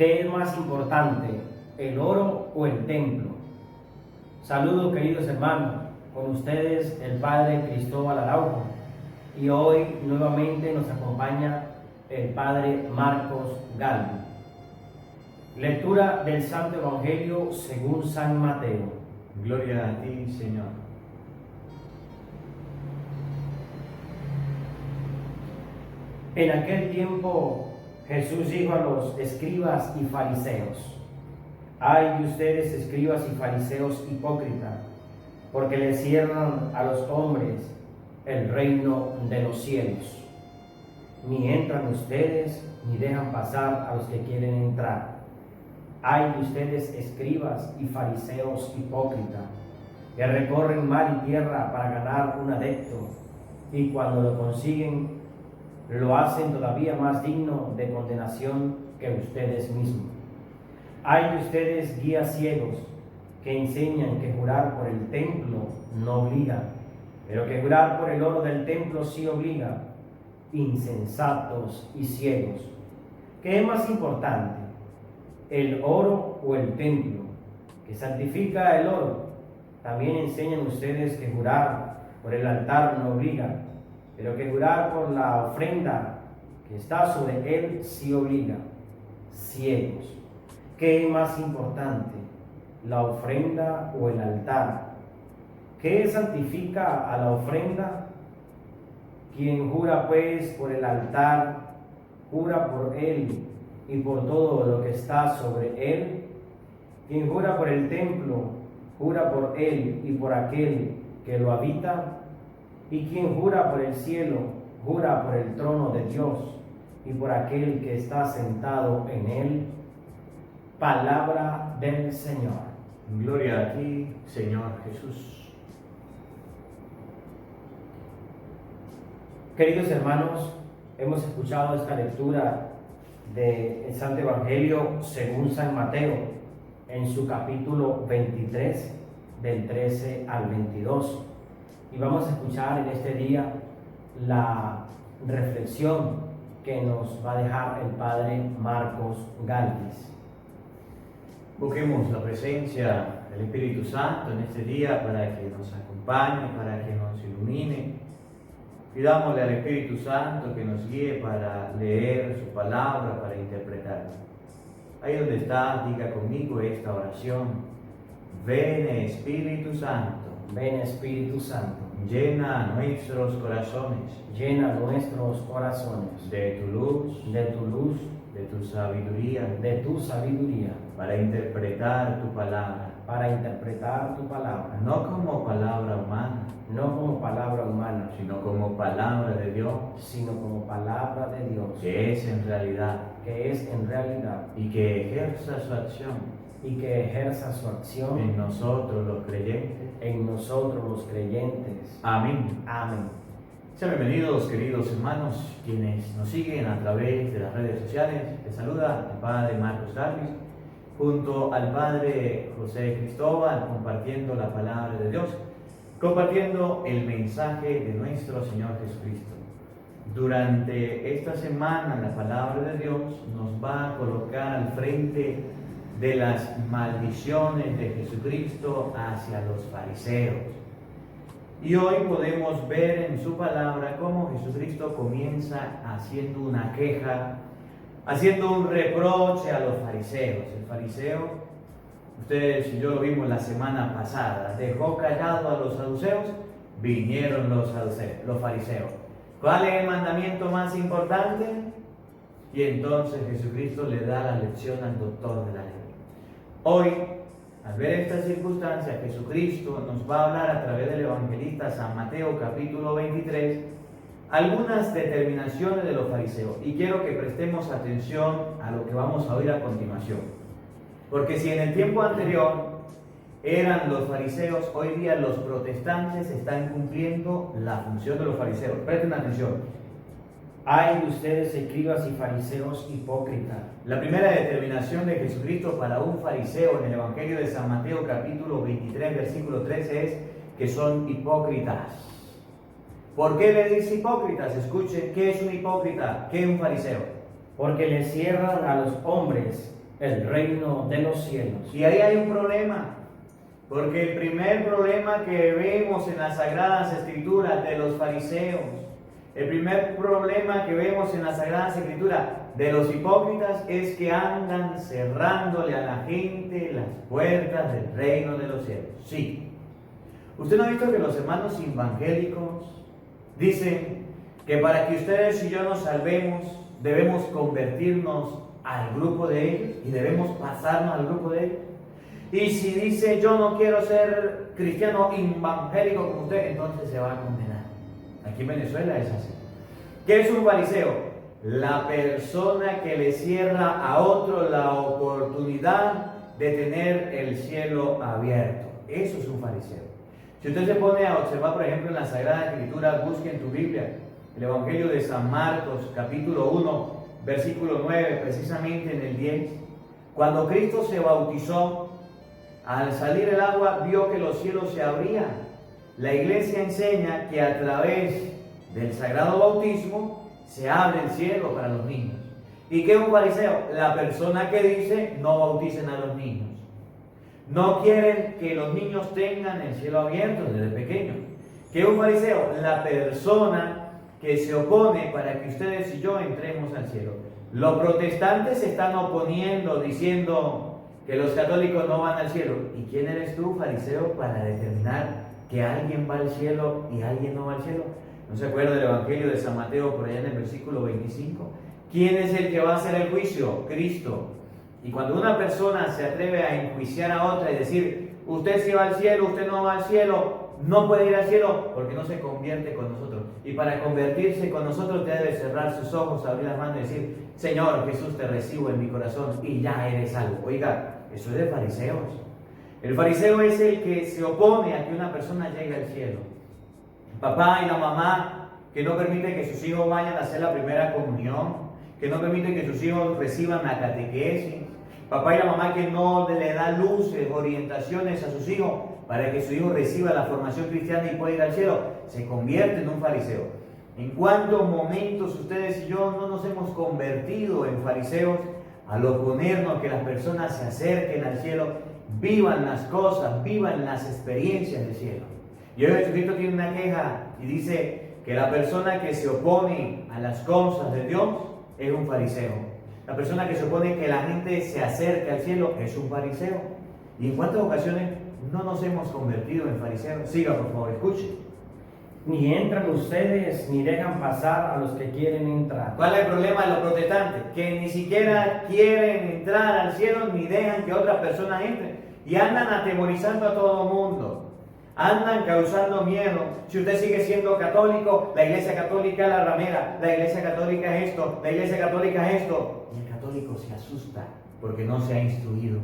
¿Qué es más importante, el oro o el templo? Saludos, queridos hermanos, con ustedes el Padre Cristóbal Araujo, y hoy nuevamente nos acompaña el Padre Marcos Galvi. Lectura del Santo Evangelio según San Mateo. Gloria a ti, Señor. En aquel tiempo Jesús dijo a los escribas y fariseos: «Ay de ustedes, escribas y fariseos hipócritas, porque le cierran a los hombres el reino de los cielos. Ni entran ustedes, ni dejan pasar a los que quieren entrar. Ay de ustedes, escribas y fariseos hipócritas, que recorren mar y tierra para ganar un adepto, y cuando lo consiguen, lo hacen todavía más digno de condenación que ustedes mismos. Hay de ustedes, guías ciegos, que enseñan que jurar por el templo no obliga, pero que jurar por el oro del templo sí obliga. Insensatos y ciegos. ¿Qué es más importante, el oro o el templo, que santifica el oro? También enseñan ustedes que jurar por el altar no obliga, pero que jurar por la ofrenda que está sobre él sí obliga. Ciegos. ¿Qué es más importante, la ofrenda o el altar? ¿Qué santifica a la ofrenda? Quien jura pues por el altar, jura por él y por todo lo que está sobre él. Quien jura por el templo, jura por él y por aquel que lo habita. Y quien jura por el cielo, jura por el trono de Dios y por aquel que está sentado en él. Palabra del Señor. Gloria a ti, Señor Jesús. Queridos hermanos, hemos escuchado esta lectura del Santo Evangelio según San Mateo en su capítulo 23, del 13 al 22. Y vamos a escuchar en este día la reflexión que nos va a dejar el Padre Marcos Galvi. Busquemos la presencia del Espíritu Santo en este día para que nos acompañe, para que nos ilumine. Pidámosle al Espíritu Santo que nos guíe para leer su palabra, para interpretarla. Ahí donde estás, diga conmigo esta oración. Ven, Espíritu Santo. Ven, Espíritu Santo. Llena nuestros corazones. Llena nuestros corazones. De tu luz. De tu luz. De tu sabiduría. De tu sabiduría. Para interpretar tu palabra. Para interpretar tu palabra. No como palabra humana. No como palabra humana. Sino como palabra de Dios. Sino como palabra de Dios. Que es en realidad. Que es en realidad. Y que ejerza su acción. Y que ejerza su acción en nosotros los creyentes. En nosotros los creyentes. Amén. Amén. Sean bienvenidos, queridos hermanos, quienes nos siguen a través de las redes sociales. Les saluda el Padre Marcos Galvi, junto al Padre José Cristóbal, compartiendo la palabra de Dios, compartiendo el mensaje de nuestro Señor Jesucristo. Durante esta semana, la palabra de Dios nos va a colocar al frente de las maldiciones de Jesucristo hacia los fariseos. Y hoy podemos ver en su palabra cómo Jesucristo comienza haciendo una queja, haciendo un reproche a los fariseos. El fariseo, ustedes y yo lo vimos la semana pasada, dejó callado a los saduceos, vinieron los fariseos. ¿Cuál es el mandamiento más importante? Y entonces Jesucristo le da la lección al doctor de la ley. Hoy, al ver esta circunstancia, Jesucristo nos va a hablar a través del evangelista San Mateo capítulo 23 algunas determinaciones de los fariseos. Y quiero que prestemos atención a lo que vamos a oír a continuación. Porque si en el tiempo anterior eran los fariseos, hoy día los protestantes están cumpliendo la función de los fariseos. Presten atención. Ay de ustedes, escribas y fariseos hipócritas. La primera determinación de Jesucristo para un fariseo en el Evangelio de San Mateo capítulo 23 versículo 13 es que son hipócritas. ¿Por qué le dice hipócritas? Escuchen, ¿qué es un hipócrita? ¿Qué es un fariseo? Porque le cierran a los hombres el reino de los cielos. Y ahí hay un problema, porque el primer problema que vemos en las Sagradas Escrituras de los fariseos, el primer problema que vemos en las Sagradas Escrituras de los hipócritas es que andan cerrándole a la gente las puertas del reino de los cielos. Sí. ¿Usted no ha visto que los hermanos evangélicos dicen que para que ustedes y yo nos salvemos debemos convertirnos al grupo de ellos y debemos pasarnos al grupo de ellos? Y si dice yo no quiero ser cristiano evangélico como usted, entonces se va a condenar. Aquí en Venezuela es así. ¿Qué es un fariseo? La persona que le cierra a otro la oportunidad de tener el cielo abierto. Eso es un fariseo. Si usted se pone a observar, por ejemplo, en la Sagrada Escritura, busque en tu Biblia el Evangelio de San Marcos, capítulo 1, versículo 9, precisamente en el 10. Cuando Cristo se bautizó, al salir el agua, vio que los cielos se abrían. La Iglesia enseña que a través del sagrado bautismo se abre el cielo para los niños. ¿Y qué es un fariseo? La persona que dice no bauticen a los niños. No quieren que los niños tengan el cielo abierto desde pequeños. ¿Qué es un fariseo? La persona que se opone para que ustedes y yo entremos al cielo. Los protestantes se están oponiendo diciendo que los católicos no van al cielo. ¿Y quién eres tú, fariseo, para determinar que alguien va al cielo y alguien no va al cielo? ¿No se acuerda del Evangelio de San Mateo por allá en el versículo 25? ¿Quién es el que va a hacer el juicio? Cristo. Y cuando una persona se atreve a enjuiciar a otra y decir, usted sí va al cielo, usted no va al cielo, no puede ir al cielo porque no se convierte con nosotros. Y para convertirse con nosotros debe cerrar sus ojos, abrir las manos y decir, Señor Jesús, te recibo en mi corazón y ya eres salvo. Oiga, eso es de fariseos. El fariseo es el que se opone a que una persona llegue al cielo. Papá y la mamá que no permiten que sus hijos vayan a hacer la primera comunión, que no permiten que sus hijos reciban la catequesis. Papá y la mamá que no le da luces, orientaciones a sus hijos para que su hijo reciba la formación cristiana y pueda ir al cielo, se convierte en un fariseo. ¿En cuántos momentos ustedes y yo no nos hemos convertido en fariseos al oponernos que las personas se acerquen al cielo, vivan las cosas, vivan las experiencias del cielo? Y hoy Jesucristo tiene una queja y dice que la persona que se opone a las cosas de Dios es un fariseo. La persona que se opone que la gente se acerque al cielo es un fariseo. ¿Y en cuántas ocasiones no nos hemos convertido en fariseos? Siga, por favor, escuche. Ni entran ustedes ni dejan pasar a los que quieren entrar. ¿Cuál es el problema de los protestantes? Que ni siquiera quieren entrar al cielo ni dejan que otras personas entren. Y andan atemorizando a todo el mundo. Andan causando miedo. Si usted sigue siendo católico, la iglesia católica es la ramera, la iglesia católica es esto, la iglesia católica es esto. Y el católico se asusta porque no se ha instruido.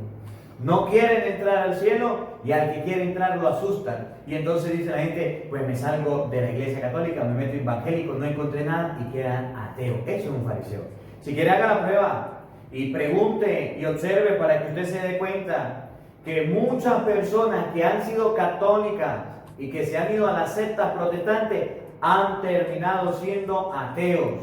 No quieren entrar al cielo y al que quiere entrar lo asustan. Y entonces dice la gente, pues me salgo de la iglesia católica, me meto evangélico, no encontré nada y quedan ateos. Eso es un fariseo. Si quiere haga la prueba y pregunte y observe para que usted se dé cuenta que muchas personas que han sido católicas y que se han ido a las sectas protestantes han terminado siendo ateos.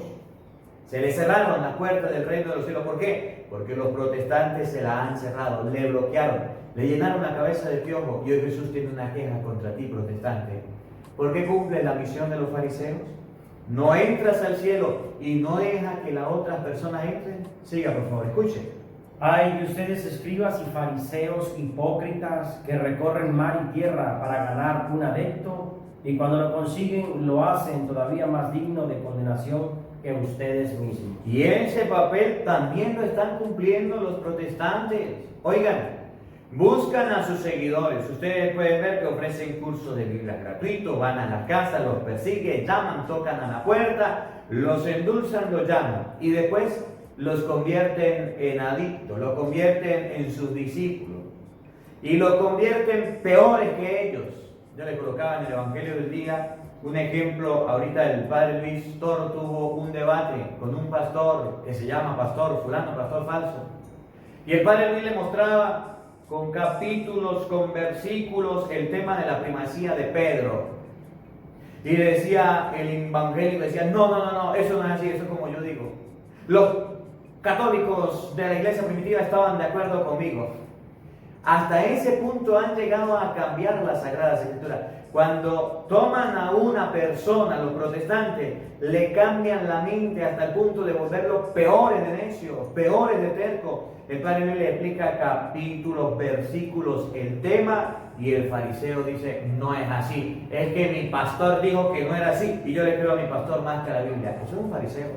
Se les cerraron las puertas del reino de los cielos. ¿Por qué? Porque los protestantes se la han cerrado, le bloquearon, le llenaron la cabeza de piojo. Y hoy Jesús tiene una queja contra ti, protestante. ¿Por qué cumple la misión de los fariseos? No entras al cielo y no deja que las otras personas entren. Siga, por favor, escuche. Ay de ustedes, escribas y fariseos hipócritas, que recorren mar y tierra para ganar un adepto, y cuando lo consiguen lo hacen todavía más digno de condenación que ustedes mismos. Y ese papel también lo están cumpliendo los protestantes. Oigan, buscan a sus seguidores. Ustedes pueden ver que ofrecen cursos de Biblia gratuitos, van a la casa, los persiguen, llaman, tocan a la puerta, los endulzan, los llaman y después los convierten en adictos, los convierten en sus discípulos y los convierten peores que ellos. Yo les colocaba en el Evangelio del día un ejemplo. Ahorita el padre Luis Toro tuvo un debate con un pastor que se llama pastor fulano, pastor falso, y el padre Luis le mostraba con capítulos, con versículos, el tema de la primacía de Pedro. Y decía el evangélico, decía, no, eso no es así, eso es como yo digo. católicos de la iglesia primitiva estaban de acuerdo conmigo. Hasta ese punto han llegado a cambiar las Sagradas Escrituras. Cuando toman a una persona, los protestantes, le cambian la mente hasta el punto de volverlo peores de necio, peores de terco. El padre Luis le explica capítulos, versículos, el tema, y el fariseo dice, no es así. Es que mi pastor dijo que no era así, y yo le creo a mi pastor más que a la Biblia. Eso es un fariseo.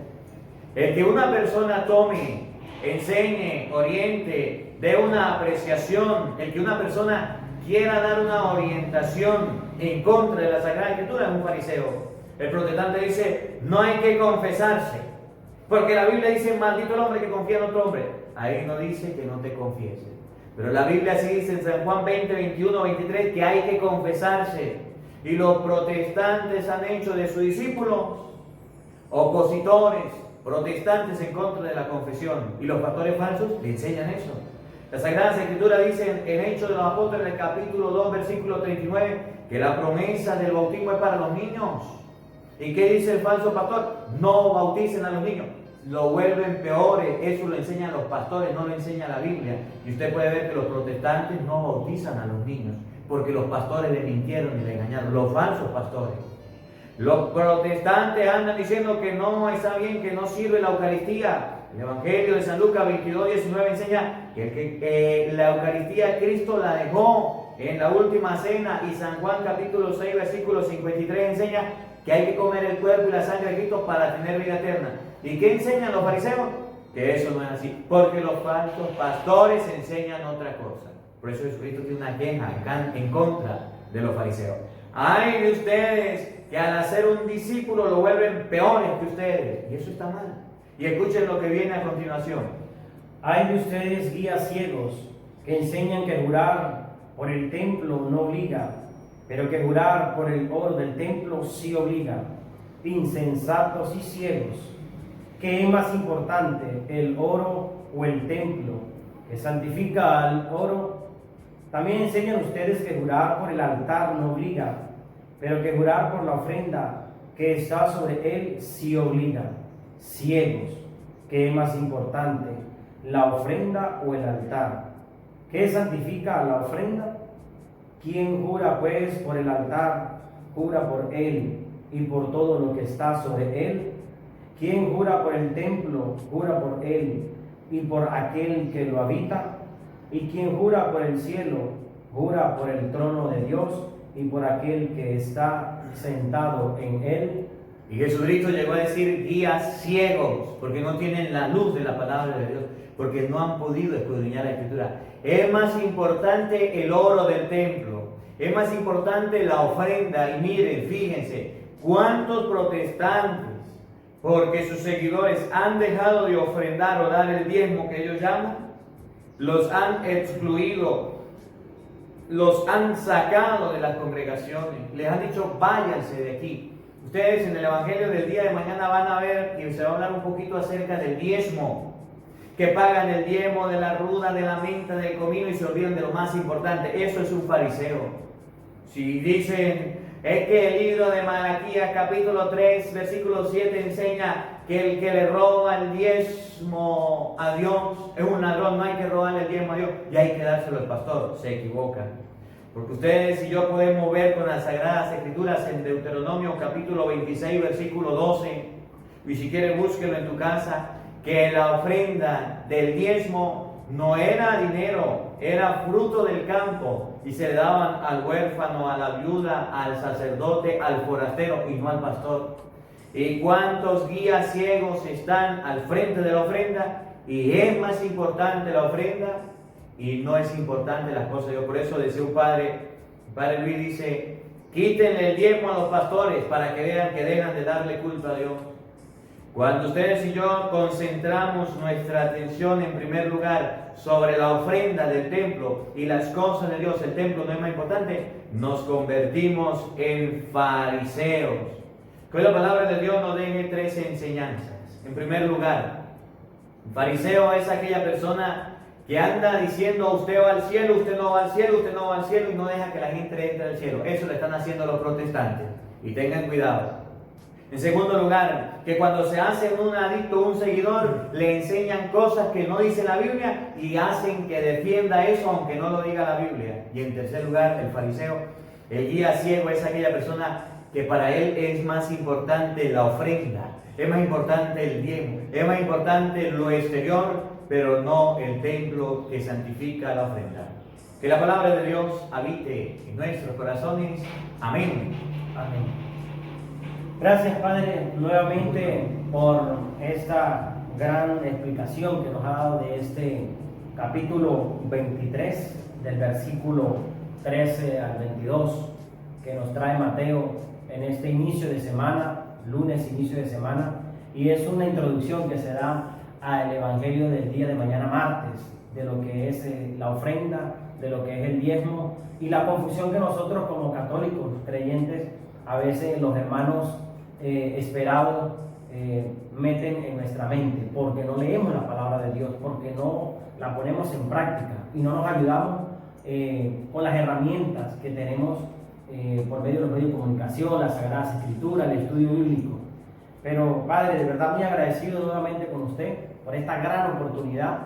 El que una persona tome, enseñe, oriente, dé una apreciación, el que una persona quiera dar una orientación en contra de la Sagrada Escritura es un fariseo. El protestante dice, no hay que confesarse, porque la Biblia dice, maldito el hombre que confía en otro hombre. Ahí no dice que no te confieses, pero la Biblia sí dice en San Juan 20, 21, 23 que hay que confesarse. Y los protestantes han hecho de sus discípulos opositores, protestantes en contra de la confesión, y los pastores falsos le enseñan eso. La Sagrada Escritura dice en Hechos de los Apóstoles, capítulo 2, versículo 39, que la promesa del bautismo es para los niños. ¿Y qué dice el falso pastor? No bauticen a los niños, lo vuelven peores. Eso lo enseñan los pastores, no lo enseña la Biblia. Y usted puede ver que los protestantes no bautizan a los niños, porque los pastores le mintieron y le engañaron, los falsos pastores. Los protestantes andan diciendo que no está bien, que no sirve la Eucaristía. El Evangelio de San Lucas 22, 19 enseña que la Eucaristía Cristo la dejó en la última cena, y San Juan capítulo 6, versículo 53 enseña que hay que comer el cuerpo y la sangre de Cristo para tener vida eterna. ¿Y qué enseñan los fariseos? Que eso no es así, porque los falsos pastores enseñan otra cosa. Por eso Jesucristo tiene una queja en contra de los fariseos. ¡Ay de ustedes que al hacer un discípulo lo vuelven peores que ustedes! Y eso está mal. Y escuchen lo que viene a continuación. Hay de ustedes guías ciegos que enseñan que jurar por el templo no obliga, pero que jurar por el oro del templo sí obliga. Insensatos y ciegos. ¿Qué es más importante, el oro o el templo que santifica al oro? También enseñan ustedes que jurar por el altar no obliga, pero que jurar por la ofrenda que está sobre él sí obliga. Ciegos, ¿qué es más importante, la ofrenda o el altar? ¿Qué santifica a la ofrenda? Quien jura pues por el altar, jura por él y por todo lo que está sobre él. Quien jura por el templo, jura por él y por aquel que lo habita. Y quien jura por el cielo, jura por el trono de Dios y por aquel que está sentado en él. Y Jesucristo llegó a decir guías ciegos, porque no tienen la luz de la palabra de Dios, porque no han podido escudriñar la Escritura. Es más importante el oro del templo, es más importante la ofrenda. Y miren, fíjense, cuántos protestantes, porque sus seguidores han dejado de ofrendar o dar el diezmo que ellos llaman, los han excluido, los han sacado de las congregaciones, les han dicho váyanse de aquí. Ustedes en el Evangelio del día de mañana van a ver y se va a hablar un poquito acerca del diezmo, que pagan el diezmo de la ruda, de la menta, del comino y se olvidan de lo más importante. Eso es un fariseo. Si dicen, es que el libro de Malaquías capítulo 3 versículo 7 enseña que el que le roba el diezmo a Dios es un ladrón, no hay que robarle el diezmo a Dios y hay que dárselo al pastor, se equivocan. Porque ustedes y yo podemos ver con las Sagradas Escrituras en Deuteronomio capítulo 26 versículo 12, y si quieres búsquelo en tu casa, que la ofrenda del diezmo no era dinero, era fruto del campo, y se le daban al huérfano, a la viuda, al sacerdote, al forastero y no al pastor. ¿Y cuántos guías ciegos están al frente de la ofrenda? Y es más importante la ofrenda y no es importante las cosas de Dios. Por eso decía un padre, el padre Luis dice, quítenle el diezmo a los pastores para que vean que dejan de darle culto a Dios. Cuando ustedes y yo concentramos nuestra atención en primer lugar sobre la ofrenda del templo y las cosas de Dios, el templo no es más importante, nos convertimos en fariseos. Que la palabra de Dios nos deje tres enseñanzas. En primer lugar, un fariseo es aquella persona que anda diciendo usted va al cielo, usted no va al cielo, usted no va al cielo y no deja que la gente entre al cielo. Eso lo están haciendo los protestantes y tengan cuidado. En segundo lugar, que cuando se hace un adicto, un seguidor, le enseñan cosas que no dice la Biblia y hacen que defienda eso aunque no lo diga la Biblia. Y en tercer lugar, el fariseo, el guía ciego, es aquella persona que para él es más importante la ofrenda, es más importante el diezmo, es más importante lo exterior, pero no el templo que santifica la ofrenda. Que la palabra de Dios habite en nuestros corazones. Amén. Amén. Gracias, Padre, nuevamente por esta gran explicación que nos ha dado de este capítulo 23, del versículo 13 al 22, que nos trae Mateo en este inicio de semana, lunes inicio de semana, y es una introducción que se da al Evangelio del día de mañana martes, de lo que es la ofrenda, de lo que es el diezmo, y la confusión que nosotros como católicos creyentes, a veces los hermanos esperados meten en nuestra mente, porque no leemos la palabra de Dios, porque no la ponemos en práctica y no nos ayudamos con las herramientas que tenemos por medio de los medios de comunicación, las Sagradas Escrituras, el estudio bíblico. Pero Padre, de verdad muy agradecido nuevamente con usted por esta gran oportunidad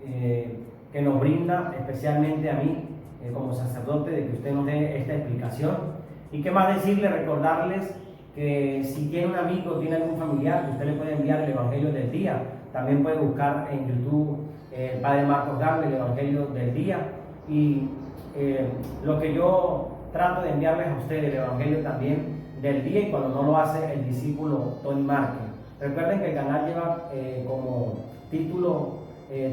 que nos brinda, especialmente a mí como sacerdote, de que usted nos dé esta explicación. Y qué más decirle, recordarles que si tiene un amigo, tiene algún familiar, que usted le puede enviar el Evangelio del día. También puede buscar en YouTube el Padre Marcos Gable, el Evangelio del día. Y lo que yo trato de enviarles a ustedes, el Evangelio también del día, y cuando no lo hace el discípulo Tony Márquez. Recuerden que el canal lleva como título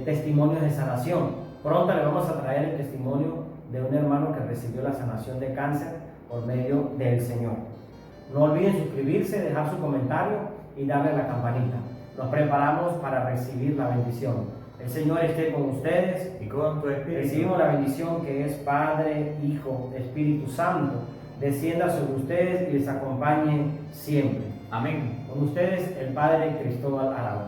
Testimonios de Sanación. Pronto le vamos a traer el testimonio de un hermano que recibió la sanación de cáncer por medio del Señor. No olviden suscribirse, dejar su comentario y darle a la campanita. Nos preparamos para recibir la bendición. El Señor esté con ustedes Y con tu espíritu. Recibimos la bendición que es Padre, Hijo, Espíritu Santo. Descienda sobre ustedes y les acompañe siempre. Amén. Con ustedes el Padre Cristóbal Arau.